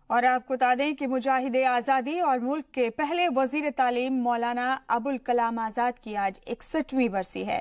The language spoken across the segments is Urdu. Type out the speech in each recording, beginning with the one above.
اور آپ کو بتا دیں کہ مجاہد آزادی اور ملک کے پہلے وزیر تعلیم مولانا ابوالکلام آزاد کی آج 61ویں برسی ہے۔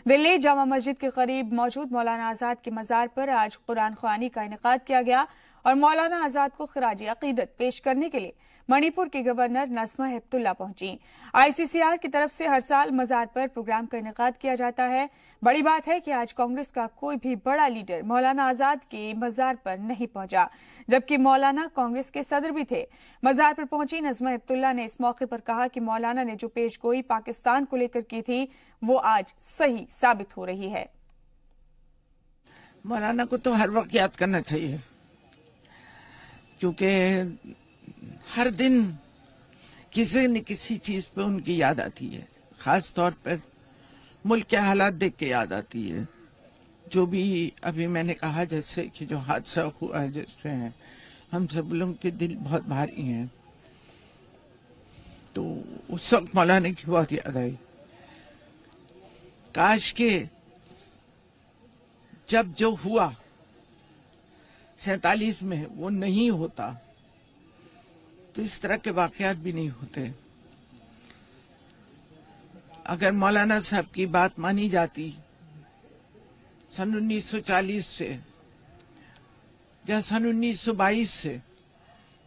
دلی جامع مسجد کے قریب موجود مولانا آزاد کے مزار پر آج قرآن خوانی کا انعقاد کیا گیا اور مولانا آزاد کو خراج عقیدت پیش کرنے کے لیے منی پور کی گورنر نسمہ ہیپت اللہ پہنچی۔ ICCR کی طرف سے ہر سال مزار پر پروگرام کا انعقاد کیا جاتا ہے۔ بڑی بات ہے کہ آج کانگریس کا کوئی بھی بڑا لیڈر مولانا آزاد کے مزار پر نہیں پہنچا، جبکہ مولانا کانگریس کے صدر بھی تھے۔ مزار پر پہنچی نسمہ ہیپت اللہ نے اس موقع پر کہا کہ مولانا نے جو پیش گوئی پاکستان کو لے کر کی تھی وہ آج صحیح ثابت ہو رہی ہے۔ مولانا کو تو ہر وقت یاد کرنا چاہیے، کیونکہ ہر دن کسی نہ کسی چیز پہ ان کی یاد آتی ہے، خاص طور پر ملک کے حالات دیکھ کے یاد آتی ہے۔ جو بھی ابھی میں نے کہا جیسے کہ جو حادثہ ہوا ہے جس پہ ہم سب لوگوں کے دل بہت بھاری ہیں، تو اس وقت مولانا کی بہت یاد آئی۔ کاش کہ جب جو ہوا 47 میں وہ نہیں ہوتا تو اس طرح کے واقعات بھی نہیں ہوتے۔ اگر مولانا صاحب کی بات مانی جاتی سن 1940 سے یا سن 1922 سے،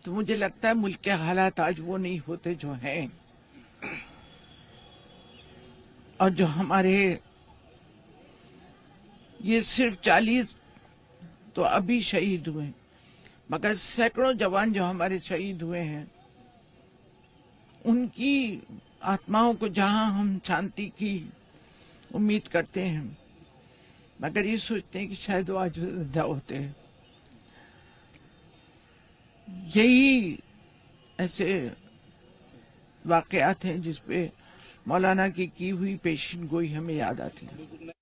تو مجھے لگتا ہے ملک کے حالات آج وہ نہیں ہوتے جو ہیں، اور جو ہمارے یہ صرف 40 تو ابھی شہید ہوئے، مگر سینکڑوں جوان جو ہمارے شہید ہوئے ہیں، ان کی آتماؤں کو جہاں ہم شانتی کی امید کرتے ہیں، مگر یہ سوچتے ہیں کہ شاید وہ آج زندہ ہوتے ہیں۔ یہی ایسے واقعات ہیں جس پہ مولانا کی ہوئی پیشن گوئی ہمیں یاد آتی ہے۔